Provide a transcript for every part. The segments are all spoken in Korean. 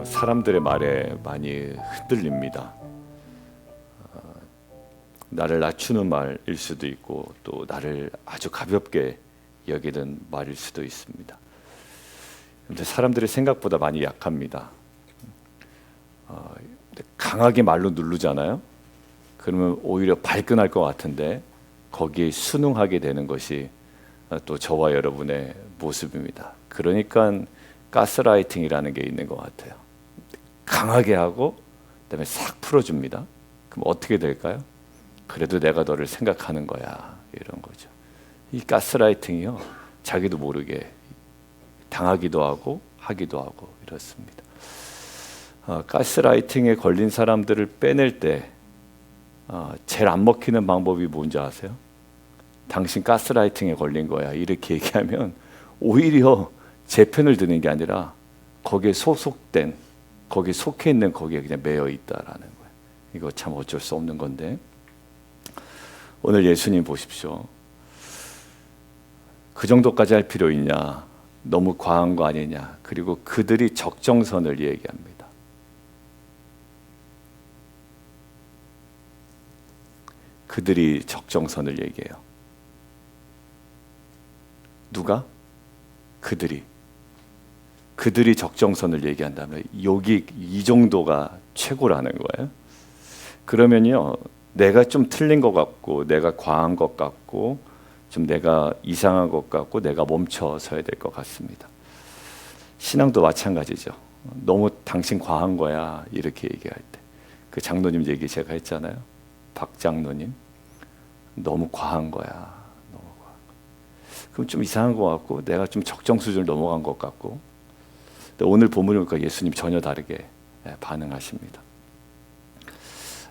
사람들의 말에 많이 흔들립니다. 나를 낮추는 말일 수도 있고 또 나를 아주 가볍게 여기는 말일 수도 있습니다. 그런데 사람들이 생각보다 많이 약합니다. 강하게 말로 누르잖아요. 그러면 오히려 발끈할 것 같은데 거기에 순응하게 되는 것이 또 저와 여러분의 모습입니다. 그러니까 가스라이팅이라는 게 있는 것 같아요. 강하게 하고 그다음에 싹 풀어줍니다. 그럼 어떻게 될까요? 그래도 내가 너를 생각하는 거야, 이런 거죠. 이 가스라이팅이요, 자기도 모르게 당하기도 하고 하기도 하고 이렇습니다. 가스라이팅에 걸린 사람들을 빼낼 때 제일 안 먹히는 방법이 뭔지 아세요? 당신 가스라이팅에 걸린 거야, 이렇게 얘기하면 오히려 제 편을 드는 게 아니라 거기에 소속된, 거기에 속해 있는 거기에 그냥 매여 있다라는 거예요. 이거 참 어쩔 수 없는 건데, 오늘 예수님 보십시오. 그 정도까지 할 필요 있냐? 너무 과한 거 아니냐? 그리고 그들이 적정선을 얘기합니다. 그들이 적정선을 얘기해요. 누가? 그들이 적정선을 얘기한다면 여기 이 정도가 최고라는 거예요. 그러면요, 내가 좀 틀린 것 같고 내가 과한 것 같고 좀 내가 이상한 것 같고 내가 멈춰서야 될 것 같습니다. 신앙도 마찬가지죠. 너무 당신 과한 거야, 이렇게 얘기할 때. 그 장로님 얘기 제가 했잖아요. 박 장로님, 너무 과한 거야, 너무 과한 거. 그럼 좀 이상한 것 같고 내가 좀 적정 수준을 넘어간 것 같고. 근데 오늘 본문을 보니까 예수님 전혀 다르게 반응하십니다.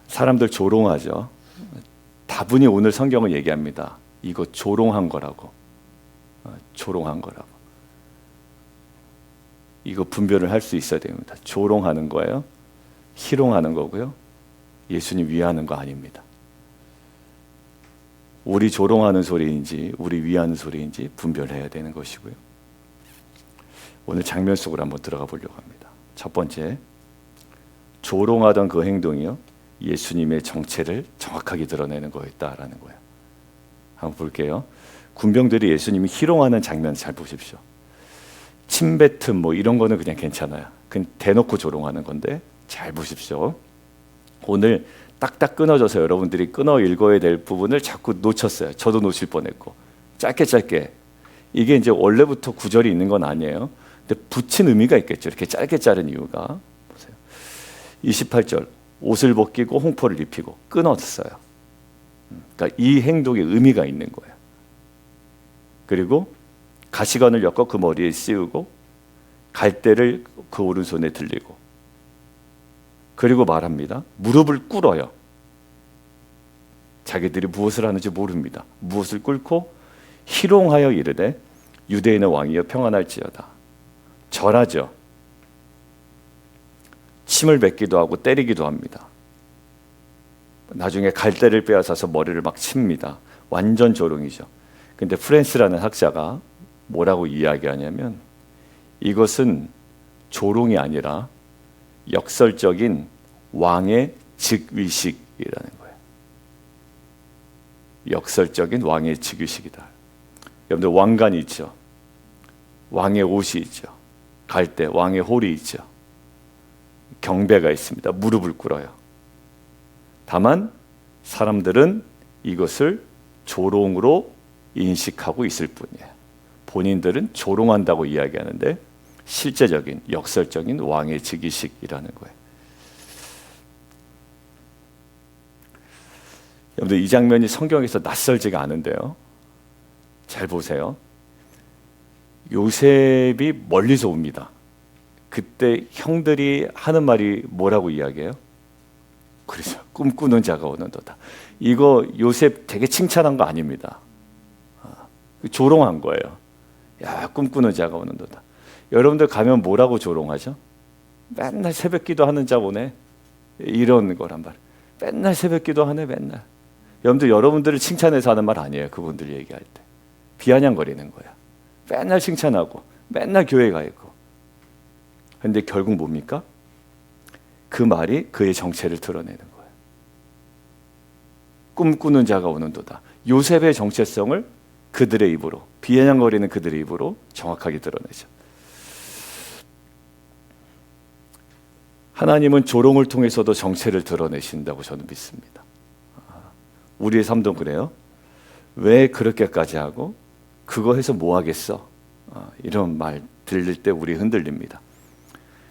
사람들 조롱하죠. 다분히 오늘 성경은 얘기합니다. 이거 조롱한 거라고. 조롱한 거라고. 이거 분별을 할 수 있어야 됩니다. 조롱하는 거예요, 희롱하는 거고요, 예수님 위하는 거 아닙니다. 우리 조롱하는 소리인지 우리 위하는 소리인지 분별해야 되는 것이고요. 오늘 장면 속으로 한번 들어가 보려고 합니다. 첫 번째, 조롱하던 그 행동이요, 예수님의 정체를 정확하게 드러내는 거였다라는 거예요. 한번 볼게요. 군병들이 예수님이 희롱하는 장면 잘 보십시오. 침뱉음 뭐 이런 거는 그냥 괜찮아요. 그냥 대놓고 조롱하는 건데 잘 보십시오. 오늘 딱딱 끊어져서 여러분들이 끊어 읽어야 될 부분을 자꾸 놓쳤어요. 저도 놓칠 뻔했고. 짧게 이게 이제 원래부터 구절이 있는 건 아니에요. 근데 붙인 의미가 있겠죠. 이렇게 짧게 자른 이유가. 보세요. 28절, 옷을 벗기고 홍포를 입히고 끊었어요. 그러니까 이 행동에 의미가 있는 거예요. 그리고 가시관을 엮어 그 머리에 씌우고 갈대를 그 오른손에 들리고, 그리고 말합니다. 무릎을 꿇어요. 자기들이 무엇을 하는지 모릅니다. 무엇을 꿇고 희롱하여 이르되 유대인의 왕이여 평안할지어다. 절하죠. 침을 뱉기도 하고 때리기도 합니다. 나중에 갈대를 빼앗아서 머리를 막 칩니다. 완전 조롱이죠. 근데 프랜스라는 학자가 뭐라고 이야기하냐면 이것은 조롱이 아니라 역설적인 왕의 즉위식이라는 거예요. 역설적인 왕의 즉위식이다. 여러분들 왕관이 있죠. 왕의 옷이 있죠. 갈대, 왕의 홀이 있죠. 경배가 있습니다. 무릎을 꿇어요. 다만 사람들은 이것을 조롱으로 인식하고 있을 뿐이에요. 본인들은 조롱한다고 이야기하는데 실제적인 역설적인 왕의 즉위식이라는 거예요. 여러분들 이 장면이 성경에서 낯설지가 않은데요. 잘 보세요. 요셉이 멀리서 옵니다. 그때 형들이 하는 말이 뭐라고 이야기해요? 그래서 꿈꾸는 자가 오는도다. 이거 요셉 되게 칭찬한 거 아닙니다. 조롱한 거예요. 야, 꿈꾸는 자가 오는도다. 여러분들 가면 뭐라고 조롱하죠? 맨날 새벽기도 하는 자 오네, 이런 거란 말. 맨날 새벽기도 하네, 맨날. 여러분들을 칭찬해서 하는 말 아니에요. 그분들 얘기할 때 비아냥거리는 거야. 맨날 칭찬하고 맨날 교회 가 있고. 근데 결국 뭡니까? 그 말이 그의 정체를 드러내는 거예요. 꿈꾸는 자가 오는도다. 요셉의 정체성을 그들의 입으로, 비아냥거리는 그들의 입으로 정확하게 드러내죠. 하나님은 조롱을 통해서도 정체를 드러내신다고 저는 믿습니다. 우리의 삶도 그래요. 왜 그렇게까지 하고 그거 해서 뭐 하겠어? 이런 말 들릴 때 우리 흔들립니다.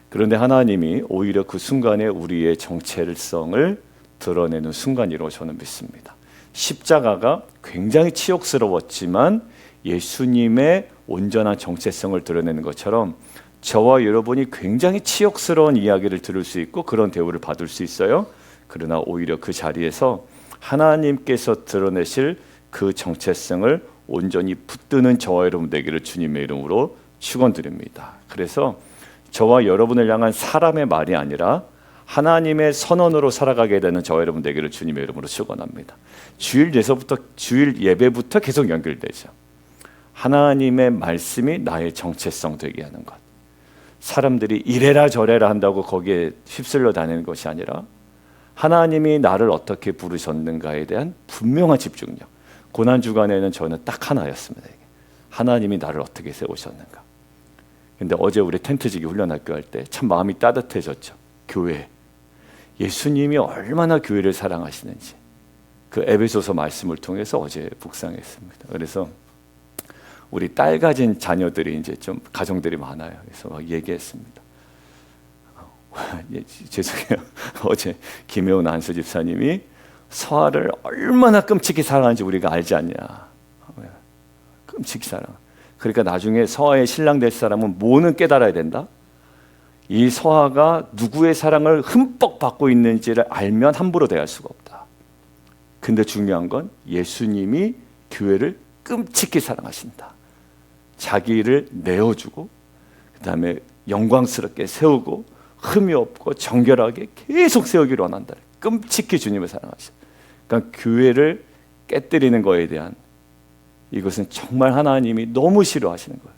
그런데 하나님이 오히려 그 순간에 우리의 정체성을 드러내는 순간이라고 저는 믿습니다. 십자가가 굉장히 치욕스러웠지만 예수님의 온전한 정체성을 드러내는 것처럼 저와 여러분이 굉장히 치욕스러운 이야기를 들을 수 있고 그런 대우를 받을 수 있어요. 그러나 오히려 그 자리에서 하나님께서 드러내실 그 정체성을 온전히 붙드는 저와 여러분 되기를 주님의 이름으로 축원드립니다. 그래서 저와 여러분을 향한 사람의 말이 아니라 하나님의 선언으로 살아가게 되는 저와 여러분 되기를 주님의 이름으로 축원합니다. 주일 예배부터 계속 연결되죠. 하나님의 말씀이 나의 정체성 되게 하는 것. 사람들이 이래라 저래라 한다고 거기에 휩쓸려 다니는 것이 아니라 하나님이 나를 어떻게 부르셨는가에 대한 분명한 집중력. 고난주간에는 저는 딱 하나였습니다. 하나님이 나를 어떻게 세우셨는가. 근데 어제 우리 텐트지기 훈련학교 할 때 참 마음이 따뜻해졌죠. 교회. 예수님이 얼마나 교회를 사랑하시는지 그 에베소서 말씀을 통해서 어제 묵상했습니다. 그래서 우리 딸 가진 자녀들이 이제 좀 가정들이 많아요. 그래서 막 얘기했습니다. 죄송해요. 어제 김혜원 안수 집사님이 서아를 얼마나 끔찍히 사랑하는지 우리가 알지 않냐. 끔찍히 사랑. 그러니까 나중에 서아의 신랑 될 사람은 뭐는 깨달아야 된다. 이 서아가 누구의 사랑을 흠뻑 받고 있는지를 알면 함부로 대할 수가 없다. 근데 중요한 건 예수님이 교회를 끔찍히 사랑하신다. 자기를 내어주고 그 다음에 영광스럽게 세우고 흠이 없고 정결하게 계속 세우기를 원한다. 끔찍히 주님을 사랑하셔. 그러니까 교회를 깨뜨리는 거에 대한 이것은 정말 하나님이 너무 싫어하시는 거예요.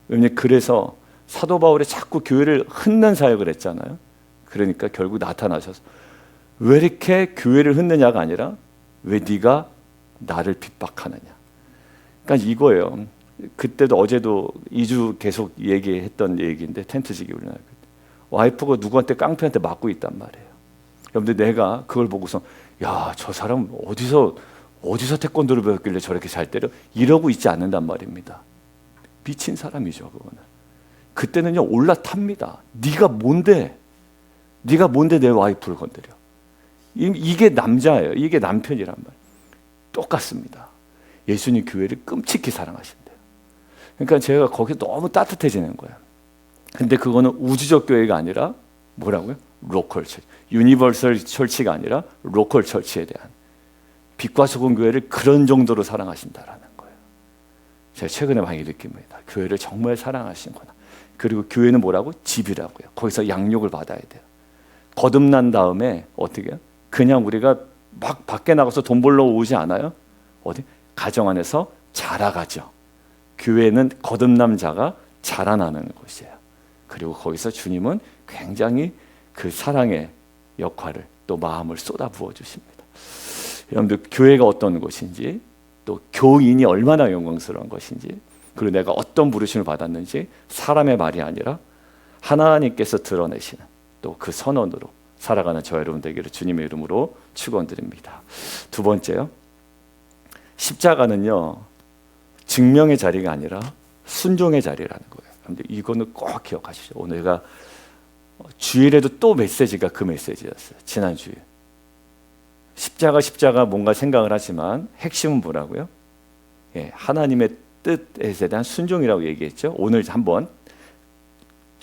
왜냐하면 그래서 사도 바울이 자꾸 교회를 흩는 사역을 했잖아요. 그러니까 결국 나타나셔서 왜 이렇게 교회를 흩느냐가 아니라 왜 네가 나를 핍박하느냐. 그러니까 이거예요. 그때도 어제도 2주 계속 얘기했던 얘기인데 텐트지기 훈련 와이프가 누구한테 깡패한테 맞고 있단 말이에요. 여러분들 내가 그걸 보고서 야, 저 사람 어디서 태권도를 배웠길래 저렇게 잘 때려? 이러고 있지 않는단 말입니다. 미친 사람이죠, 그거는. 그때는요 올라탑니다. 네가 뭔데 내 와이프를 건드려? 이게 남자예요. 이게 남편이란 말. 똑같습니다. 예수님 교회를 끔찍히 사랑하신대요. 그러니까 제가 거기서 너무 따뜻해지는 거예요. 근데 그거는 우주적 교회가 아니라 뭐라고요? 로컬 처치. 유니버설 처치가 아니라 로컬 처치에 대한 빛과 소금 교회를 그런 정도로 사랑하신다라는 거예요. 제가 최근에 많이 느낍니다. 교회를 정말 사랑하시는구나. 그리고 교회는 뭐라고? 집이라고요. 거기서 양육을 받아야 돼요. 거듭난 다음에 어떻게 해요? 그냥 우리가 막 밖에 나가서 돈 벌러 오지 않아요? 어디? 가정 안에서 자라가죠. 교회는 거듭난 자가 자라나는 곳이에요. 그리고 거기서 주님은 굉장히 그 사랑의 역할을 또 마음을 쏟아부어 주십니다. 여러분들 교회가 어떤 곳인지 또 교인이 얼마나 영광스러운 것인지 그리고 내가 어떤 부르심을 받았는지 사람의 말이 아니라 하나님께서 드러내시는 또 그 선언으로 살아가는 저 여러분 되기를 주님의 이름으로 축원드립니다. 두 번째요. 십자가는요. 증명의 자리가 아니라 순종의 자리라는 거예요. 근데 이거는 꼭 기억하시죠. 오늘가 주일에도 또 메시지가 그 메시지였어요. 지난 주일. 십자가 뭔가 생각을 하지만 핵심은 뭐라고요? 예, 하나님의 뜻에 대한 순종이라고 얘기했죠. 오늘 한번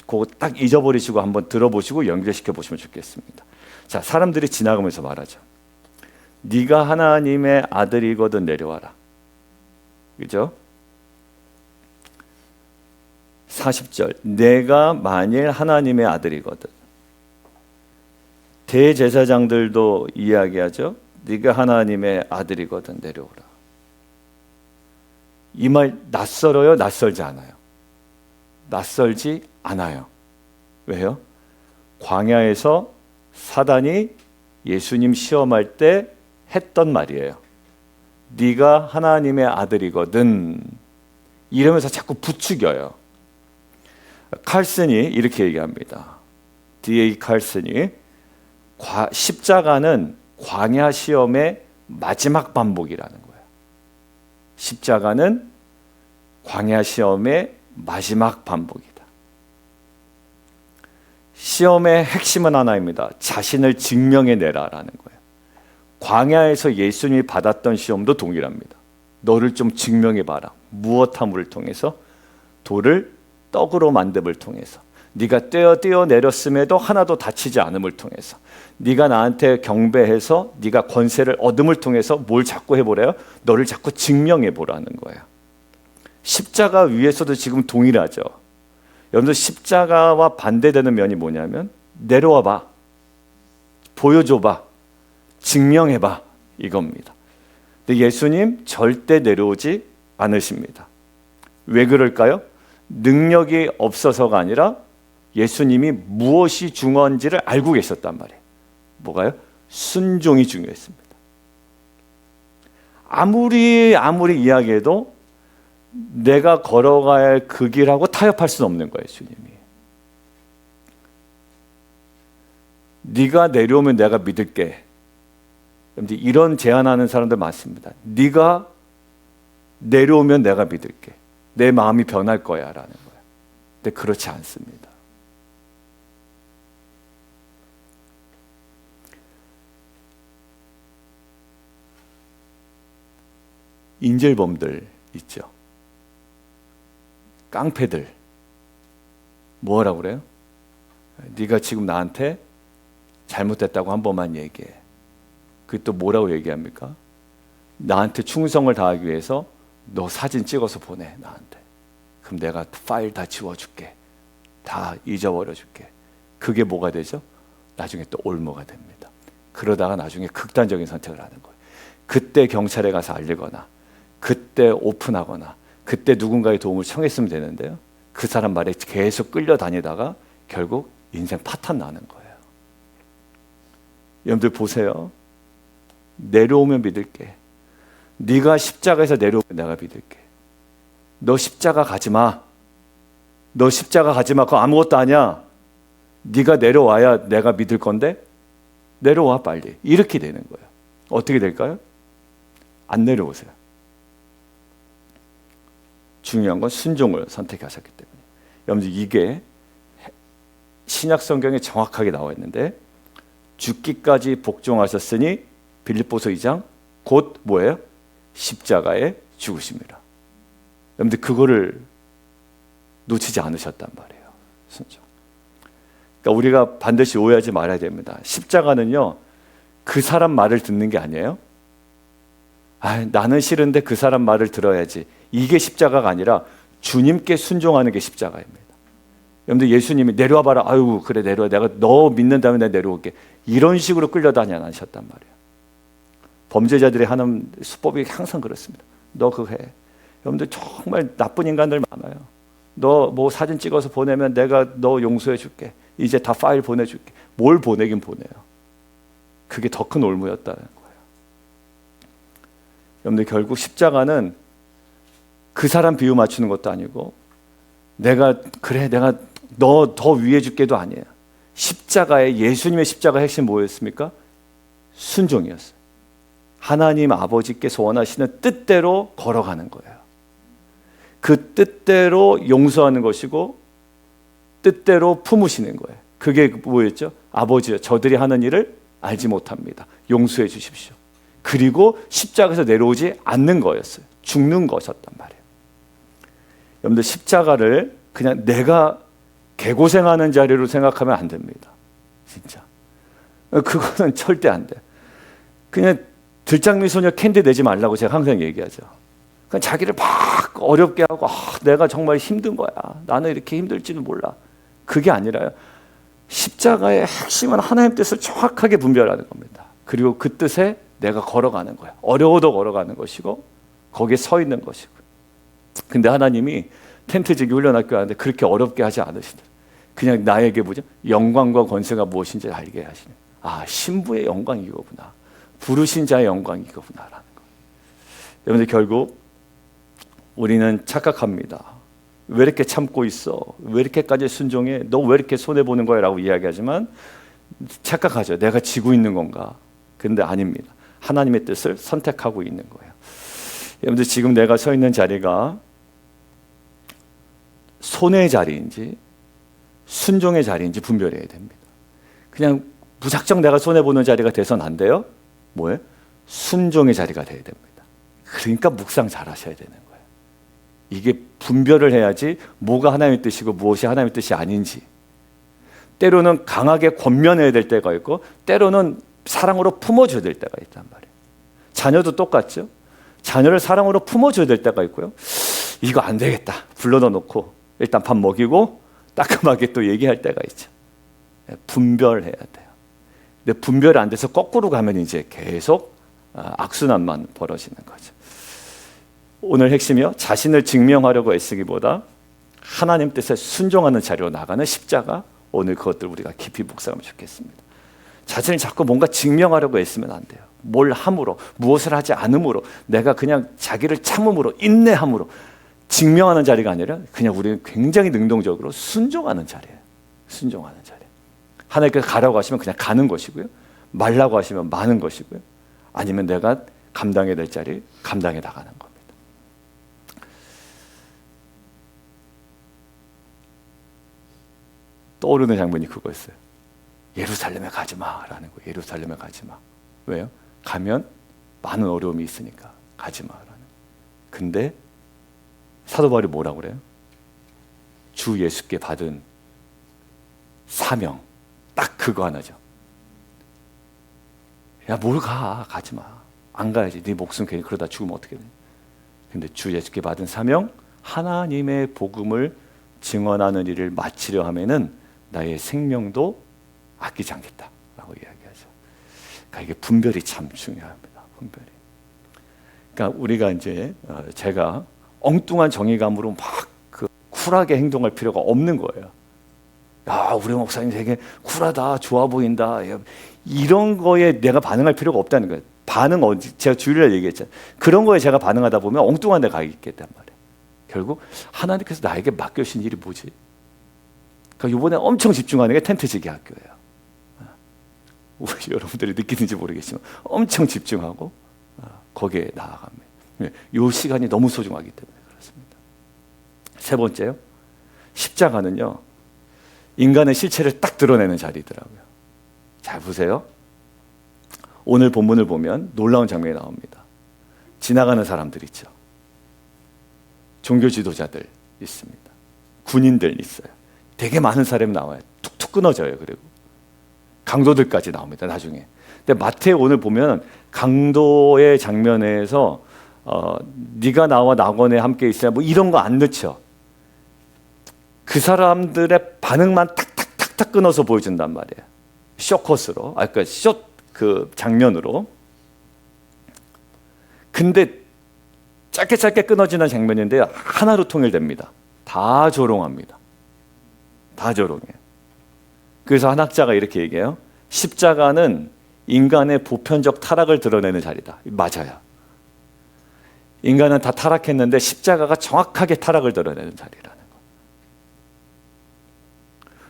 그거 딱 잊어버리시고 한번 들어보시고 연결시켜 보시면 좋겠습니다. 자, 사람들이 지나가면서 말하죠. 네가 하나님의 아들이거든 내려와라. 그죠? 40절 내가 만일 하나님의 아들이거든. 대제사장들도 이야기하죠. 네가 하나님의 아들이거든 내려오라. 이 말 낯설어요? 낯설지 않아요? 낯설지 않아요. 왜요? 광야에서 사단이 예수님 시험할 때 했던 말이에요. 네가 하나님의 아들이거든. 이러면서 자꾸 부추겨요. 칼슨이 이렇게 얘기합니다. D.A. 칼슨이 십자가는 광야 시험의 마지막 반복이라는 거예요. 십자가는 광야 시험의 마지막 반복이다. 시험의 핵심은 하나입니다. 자신을 증명해내라라는 거예요. 광야에서 예수님이 받았던 시험도 동일합니다. 너를 좀 증명해봐라. 무엇함을 통해서, 돌을 떡으로 만듦을 통해서, 네가 뛰어내렸음에도 하나도 다치지 않음을 통해서, 네가 나한테 경배해서 네가 권세를 얻음을 통해서 뭘 자꾸 해보래요? 너를 자꾸 증명해보라는 거예요. 십자가 위에서도 지금 동일하죠. 여러분들 십자가와 반대되는 면이 뭐냐면 내려와봐, 보여줘봐, 증명해봐 이겁니다. 근데 예수님 절대 내려오지 않으십니다. 왜 그럴까요? 능력이 없어서가 아니라 예수님이 무엇이 중요한지를 알고 계셨단 말이에요. 뭐가요? 순종이 중요했습니다. 아무리 이야기해도 내가 걸어가야 할 그 길하고 타협할 수는 없는 거예요. 주님이. 네가 내려오면 내가 믿을게. 이런 제안하는 사람들 많습니다. 네가 내려오면 내가 믿을게. 내 마음이 변할 거야 라는 거예요. 근데 그렇지 않습니다. 인질범들 있죠. 깡패들. 뭐라고 그래요? 네가 지금 나한테 잘못됐다고 한 번만 얘기해. 그게 또 뭐라고 얘기합니까? 나한테 충성을 다하기 위해서 너 사진 찍어서 보내 나한테. 그럼 내가 파일 다 지워줄게. 다 잊어버려줄게. 그게 뭐가 되죠? 나중에 또 올무가 됩니다. 그러다가 나중에 극단적인 선택을 하는 거예요. 그때 경찰에 가서 알리거나, 그때 오픈하거나, 그때 누군가의 도움을 청했으면 되는데요. 그 사람 말에 계속 끌려다니다가 결국 인생 파탄 나는 거예요. 여러분들 보세요. 내려오면 믿을게. 네가 십자가에서 내려오면 내가 믿을게. 너 십자가 가지 마. 너 십자가 가지 마. 그거 아무것도 아니야. 네가 내려와야 내가 믿을 건데 내려와 빨리. 이렇게 되는 거예요. 어떻게 될까요? 안 내려오세요. 중요한 건 순종을 선택하셨기 때문에. 여러분 이게 신약 성경에 정확하게 나와 있는데 죽기까지 복종하셨으니 빌립보서 2장 곧 뭐예요? 십자가에 죽으십니다. 여러분들 그거를 놓치지 않으셨단 말이에요. 순종. 그러니까 우리가 반드시 오해하지 말아야 됩니다. 십자가는요 그 사람 말을 듣는 게 아니에요. 나는 싫은데 그 사람 말을 들어야지. 이게 십자가가 아니라 주님께 순종하는 게 십자가입니다. 여러분들 예수님이 내려와 봐라. 아유 그래 내려와. 내가 너 믿는다면 내가 내려올게. 이런 식으로 끌려다니지 않으셨단 말이에요. 범죄자들이 하는 수법이 항상 그렇습니다. 너 그거 해. 여러분들 정말 나쁜 인간들 많아요. 너 뭐 사진 찍어서 보내면 내가 너 용서해 줄게. 이제 다 파일 보내줄게. 뭘 보내긴 보내요. 그게 더 큰 올무였다는 거예요. 여러분들 결국 십자가는 그 사람 비유 맞추는 것도 아니고 내가 너 더 위해 줄게도 아니에요. 십자가의 예수님의 십자가 핵심 뭐였습니까? 순종이었어요. 하나님 아버지께서 원하시는 뜻대로 걸어가는 거예요. 그 뜻대로 용서하는 것이고 뜻대로 품으시는 거예요. 그게 뭐였죠? 아버지여 저들이 하는 일을 알지 못합니다. 용서해 주십시오. 그리고 십자가에서 내려오지 않는 거였어요. 죽는 것이었단 말이에요. 여러분들 십자가를 그냥 내가 개고생하는 자리로 생각하면 안 됩니다. 진짜. 그거는 절대 안 돼. 그냥 들장미 소녀 캔디 내지 말라고 제가 항상 얘기하죠. 그냥 자기를 막 어렵게 하고 내가 정말 힘든 거야. 나는 이렇게 힘들지는 몰라. 그게 아니라요. 십자가의 핵심은 하나님 뜻을 정확하게 분별하는 겁니다. 그리고 그 뜻에 내가 걸어가는 거야. 어려워도 걸어가는 것이고 거기에 서 있는 것이고. 근데 하나님이 텐트 지기 훈련학교 하는데 그렇게 어렵게 하지 않으시더라고요. 그냥 나에게 뭐죠? 영광과 권세가 무엇인지 알게 하시는. 아, 신부의 영광이 이거구나. 부르신 자의 영광이 이거구나라는 거. 여러분들 결국 우리는 착각합니다. 왜 이렇게 참고 있어? 왜 이렇게까지 순종해? 너 왜 이렇게 손해보는 거야? 라고 이야기하지만 착각하죠. 내가 지고 있는 건가? 근데 아닙니다. 하나님의 뜻을 선택하고 있는 거예요. 여러분들 지금 내가 서 있는 자리가 손해의 자리인지 순종의 자리인지 분별해야 됩니다. 그냥 무작정 내가 손해보는 자리가 돼서는 안 돼요. 뭐예요? 순종의 자리가 돼야 됩니다. 그러니까 묵상 잘 하셔야 되는 거예요. 이게 분별을 해야지 뭐가 하나님의 뜻이고 무엇이 하나님의 뜻이 아닌지. 때로는 강하게 권면해야 될 때가 있고 때로는 사랑으로 품어줘야 될 때가 있단 말이에요. 자녀도 똑같죠. 자녀를 사랑으로 품어줘야 될 때가 있고요. 이거 안 되겠다. 불러다 놓고 일단 밥 먹이고 따끔하게 또 얘기할 때가 있죠. 분별해야 돼요. 근데 분별이 안 돼서 거꾸로 가면 이제 계속 악순환만 벌어지는 거죠. 오늘 핵심이요. 자신을 증명하려고 애쓰기보다 하나님 뜻에 순종하는 자리로 나가는 십자가. 오늘 그것들 우리가 깊이 묵상하면 좋겠습니다. 자신을 자꾸 뭔가 증명하려고 애쓰면 안 돼요. 뭘 함으로, 무엇을 하지 않음으로, 내가 그냥 자기를 참음으로, 인내함으로 증명하는 자리가 아니라 그냥 우리는 굉장히 능동적으로 순종하는 자리예요. 순종하는 자리. 하나님께서 가라고 하시면 그냥 가는 것이고요. 말라고 하시면 마는 것이고요. 아니면 내가 감당해야 될 자리 감당해 나가는 겁니다. 떠오르는 장면이 그거였어요. 예루살렘에 가지 마라는 거예요. 예루살렘에 가지 마. 왜요? 가면 많은 어려움이 있으니까 가지 마라는. 근데 사도 바울이 뭐라고 그래요? 주 예수께 받은 사명, 딱 그거 하나죠. 야, 뭘 가? 가지 마. 안 가야지. 네 목숨 괜히 그러다 죽으면 어떻게 돼? 근데 주 예수께 받은 사명, 하나님의 복음을 증언하는 일을 마치려 하면은 나의 생명도 아끼지 않겠다라고 이야기하죠. 그러니까 이게 분별이 참 중요합니다. 분별이. 그러니까 우리가 이제 제가 엉뚱한 정의감으로 막 그 쿨하게 행동할 필요가 없는 거예요. 야, 우리 목사님 되게 쿨하다, 좋아 보인다. 이런 거에 내가 반응할 필요가 없다는 거예요. 반응 제가 주일날 얘기했잖아요. 그런 거에 제가 반응하다 보면 엉뚱한 데 가 있겠단 말이에요. 결국 하나님께서 나에게 맡겨주신 일이 뭐지? 그러니까 이번에 엄청 집중하는 게 텐트지기 학교예요. 우리 여러분들이 느끼는지 모르겠지만 엄청 집중하고 거기에 나아갑니다. 이 시간이 너무 소중하기 때문에 그렇습니다. 세 번째요. 십자가는요. 인간의 실체를 딱 드러내는 자리더라고요. 잘 보세요. 오늘 본문을 보면 놀라운 장면이 나옵니다. 지나가는 사람들 있죠. 종교 지도자들 있습니다. 군인들 있어요. 되게 많은 사람이 나와요. 툭툭 끊어져요. 그리고 강도들까지 나옵니다. 나중에. 근데 마태오 오늘 보면 강도의 장면에서 네가 나와 낙원에 함께 있어야 뭐 이런 거 안 넣죠. 그 사람들의 반응만 탁탁탁탁 끊어서 보여준단 말이에요. 쇼컷으로, 그러니까 그 장면으로. 근데 짧게 끊어지는 장면인데 하나로 통일됩니다. 다 조롱합니다. 다 조롱해요. 그래서 한 학자가 이렇게 얘기해요. 십자가는 인간의 보편적 타락을 드러내는 자리다. 맞아요. 인간은 다 타락했는데 십자가가 정확하게 타락을 드러내는 자리라는 거.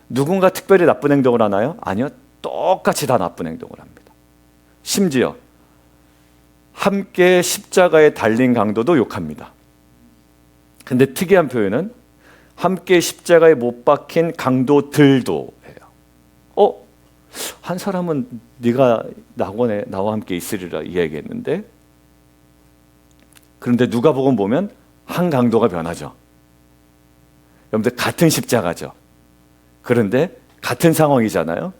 누군가 특별히 나쁜 행동을 하나요? 아니요. 똑같이 다 나쁜 행동을 합니다. 심지어 함께 십자가에 달린 강도도 욕합니다. 근데 특이한 표현은 함께 십자가에 못 박힌 강도들도 해요. 한 사람은 네가 낙원에 나와 함께 있으리라 이야기했는데, 그런데 누가복음 보면 한 강도가 변하죠. 여러분들 같은 십자가죠. 그런데 같은 상황이잖아요.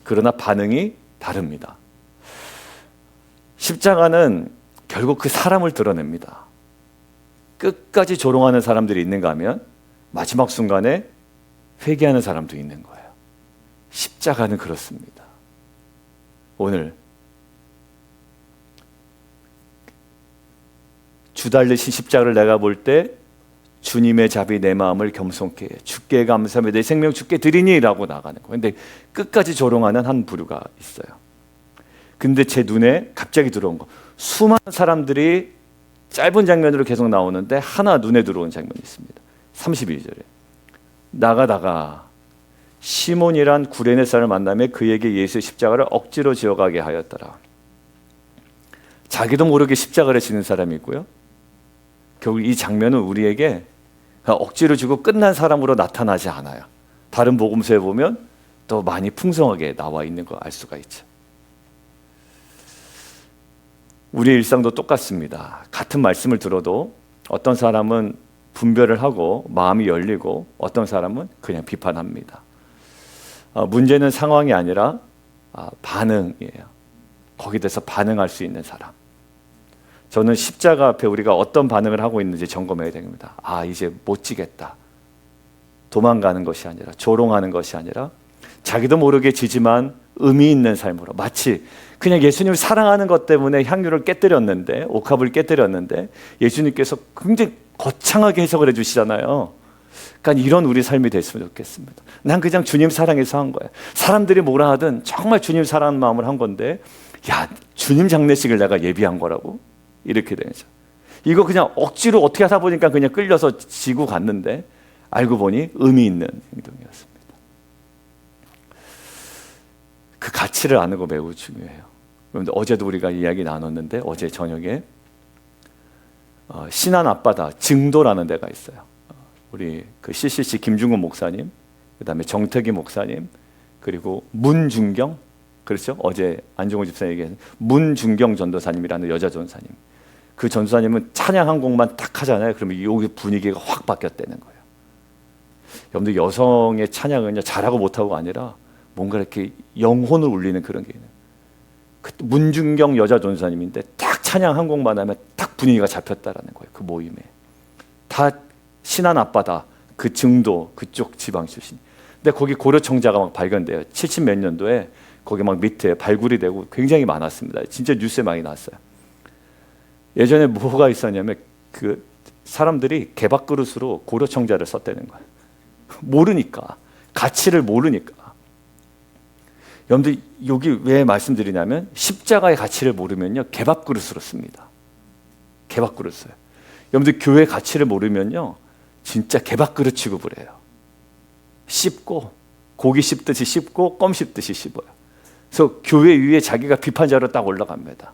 그러나 반응이 다릅니다. 십자가는 결국 그 사람을 드러냅니다. 끝까지 조롱하는 사람들이 있는가 하면 마지막 순간에 회개하는 사람도 있는 거예요. 십자가는 그렇습니다. 오늘 주 달리신 십자가를 내가 볼 때 주님의 자비 내 마음을 겸손케 해 주께 감사하며 내 생명 주께 드리니 라고 나가는 거예요. 근데 끝까지 조롱하는 한 부류가 있어요. 근데 제 눈에 갑자기 들어온 거, 수많은 사람들이 짧은 장면으로 계속 나오는데 하나 눈에 들어온 장면이 있습니다. 32절에 나가다가 시몬이란 구레네 사람을 만나며 그에게 예수의 십자가를 억지로 지어가게 하였더라. 자기도 모르게 십자가를 지는 사람이 있고요, 결국 이 장면은 우리에게 억지로 지고 끝난 사람으로 나타나지 않아요. 다른 복음서에 보면 더 많이 풍성하게 나와 있는 거 알 수가 있죠. 우리의 일상도 똑같습니다. 같은 말씀을 들어도 어떤 사람은 분별을 하고 마음이 열리고 어떤 사람은 그냥 비판합니다. 문제는 상황이 아니라 반응이에요. 거기에 대해서 반응할 수 있는 사람. 저는 십자가 앞에 우리가 어떤 반응을 하고 있는지 점검해야 됩니다. 이제 못 지겠다. 도망가는 것이 아니라, 조롱하는 것이 아니라 자기도 모르게 지지만 의미 있는 삶으로, 마치 그냥 예수님을 사랑하는 것 때문에 향유를 깨뜨렸는데, 옥합을 깨뜨렸는데 예수님께서 굉장히 거창하게 해석을 해주시잖아요. 그러니까 이런 우리 삶이 됐으면 좋겠습니다. 난 그냥 주님 사랑해서 한 거야. 사람들이 뭐라 하든 정말 주님 사랑하는 마음을 한 건데, 야, 주님 장례식을 내가 예비한 거라고? 이렇게 되죠. 이거 그냥 억지로 어떻게 하다 보니까 그냥 끌려서 지고 갔는데 알고 보니 의미 있는 행동이었습니다. 그 가치를 아는 거 매우 중요해요. 그런데 어제도 우리가 이야기 나눴는데, 어제 저녁에 신안 앞바다 증도라는 데가 있어요. 우리 그 CCC 김중근 목사님, 그 다음에 정태기 목사님, 그리고 문중경, 그렇죠? 어제 안종호 집사 얘기한 문중경 전도사님이라는 여자 전사님. 그 전도사님은 찬양 한 곡만 딱 하잖아요. 그러면 여기 분위기가 확 바뀌었다는 거예요. 여러분들, 여성의 찬양은요, 잘하고 못하고가 아니라 뭔가 이렇게 영혼을 울리는 그런 게 있는. 그 문중경 여자 전도사님인데 딱 찬양 한 곡만 하면 딱 분위기가 잡혔다라는 거예요. 그 모임에. 다 신안 앞바다 그 증도 그쪽 지방 출신. 근데 거기 고려청자가 막 발견돼요. 70 몇 년도에 거기 막 밑에 발굴이 되고 굉장히 많았습니다. 진짜 뉴스에 많이 나왔어요. 예전에 뭐가 있었냐면 그 사람들이 개밥그릇으로 고려청자를 썼다는 거예요. 모르니까, 가치를 모르니까. 여러분들, 여기 왜 말씀드리냐면 십자가의 가치를 모르면요, 개밥그릇으로 씁니다. 개밥그릇을. 여러분들, 교회 가치를 모르면요, 진짜 개밥그릇 취급을 해요. 씹고, 고기 씹듯이 씹고 껌 씹듯이 씹어요. 그래서 교회 위에 자기가 비판자로 딱 올라갑니다.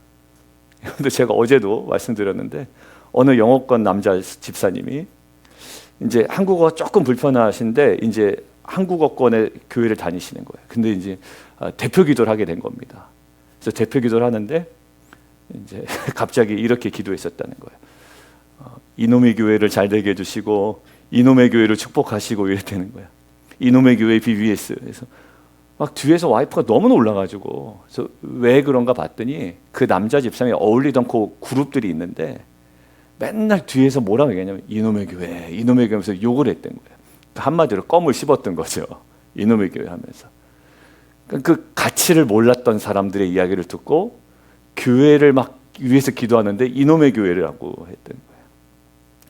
근데 제가 어제도 말씀드렸는데, 어느 영어권 남자 집사님이 이제 한국어가 조금 불편하신데 이제 한국어권의 교회를 다니시는 거예요. 근데 이제 대표 기도를 하게 된 겁니다. 그래서 대표 기도를 하는데 이제 갑자기 이렇게 기도했었다는 거예요. 이놈의 교회를 잘 되게 해주시고 이놈의 교회를 축복하시고 이랬다는 거예요. 이놈의 교회 BBS. 그래서 막 뒤에서 와이프가 너무 놀라가지고, 그래서 왜 그런가 봤더니 그 남자 집사람이 어울리던 그 그룹들이 있는데 맨날 뒤에서 뭐라고 얘기하냐면 이놈의 교회, 이놈의 교회 하면서 욕을 했던 거예요. 한마디로 껌을 씹었던 거죠. 이놈의 교회 하면서. 그 가치를 몰랐던 사람들의 이야기를 듣고 교회를 막 위해서 기도하는데 이놈의 교회라고 했던 거예요.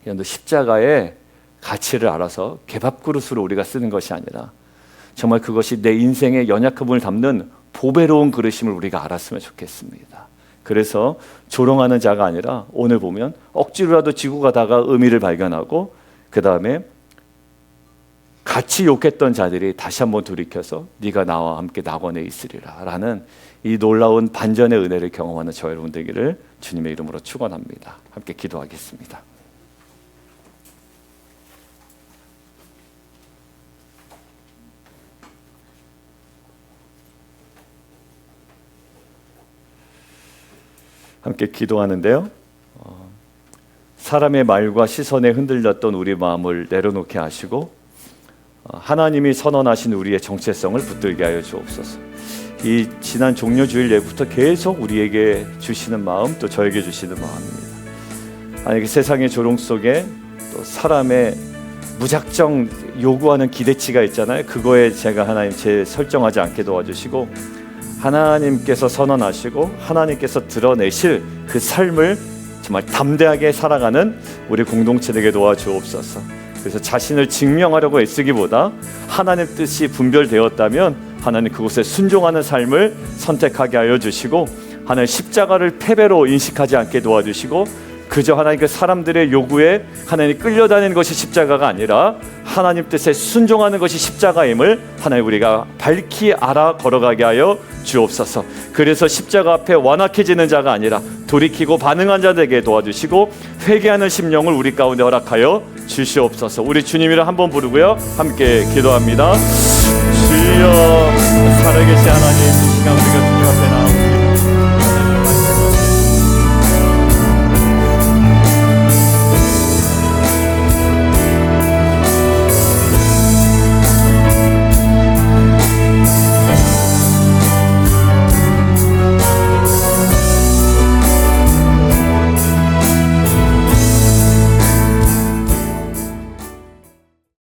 그런데 십자가의 가치를 알아서 개밥그릇으로 우리가 쓰는 것이 아니라 정말 그것이 내 인생의 연약함을 담는 보배로운 그릇임을 우리가 알았으면 좋겠습니다. 그래서 조롱하는 자가 아니라 오늘 보면 억지로라도 지고 가다가 의미를 발견하고 그 다음에 같이 욕했던 자들이 다시 한번 돌이켜서 네가 나와 함께 낙원에 있으리라 라는 이 놀라운 반전의 은혜를 경험하는 저 여러분 되기를 주님의 이름으로 축원합니다. 함께 기도하겠습니다. 함께 기도하는데요, 사람의 말과 시선에 흔들렸던 우리 마음을 내려놓게 하시고 하나님이 선언하신 우리의 정체성을 붙들게 하여 주옵소서. 이 지난 종료주일 예부터 계속 우리에게 주시는 마음, 또 저에게 주시는 마음입니다. 아니, 그 세상의 조롱 속에 또 사람의 무작정 요구하는 기대치가 있잖아요. 그거에 제가 하나님 제 설정하지 않게 도와주시고 하나님께서 선언하시고 하나님께서 드러내실 그 삶을 정말 담대하게 살아가는 우리 공동체 되게 도와주옵소서. 그래서 자신을 증명하려고 애쓰기보다 하나님 뜻이 분별되었다면 하나님 그곳에 순종하는 삶을 선택하게 하여 주시고, 하나님 십자가를 패배로 인식하지 않게 도와주시고, 그저 하나님 그 사람들의 요구에 하나님 끌려다니는 것이 십자가가 아니라 하나님 뜻에 순종하는 것이 십자가임을 하나님 우리가 밝히 알아 걸어가게 하여 주옵소서. 그래서 십자가 앞에 완악해지는 자가 아니라 돌이키고 반응한 자 되게 도와주시고, 회개하는 심령을 우리 가운데 허락하여 주시옵소서. 우리 주님이라 한번 부르고요, 함께 기도합니다. 주여, 살아계신 하나님, 이 시간 우리가 주님 앞에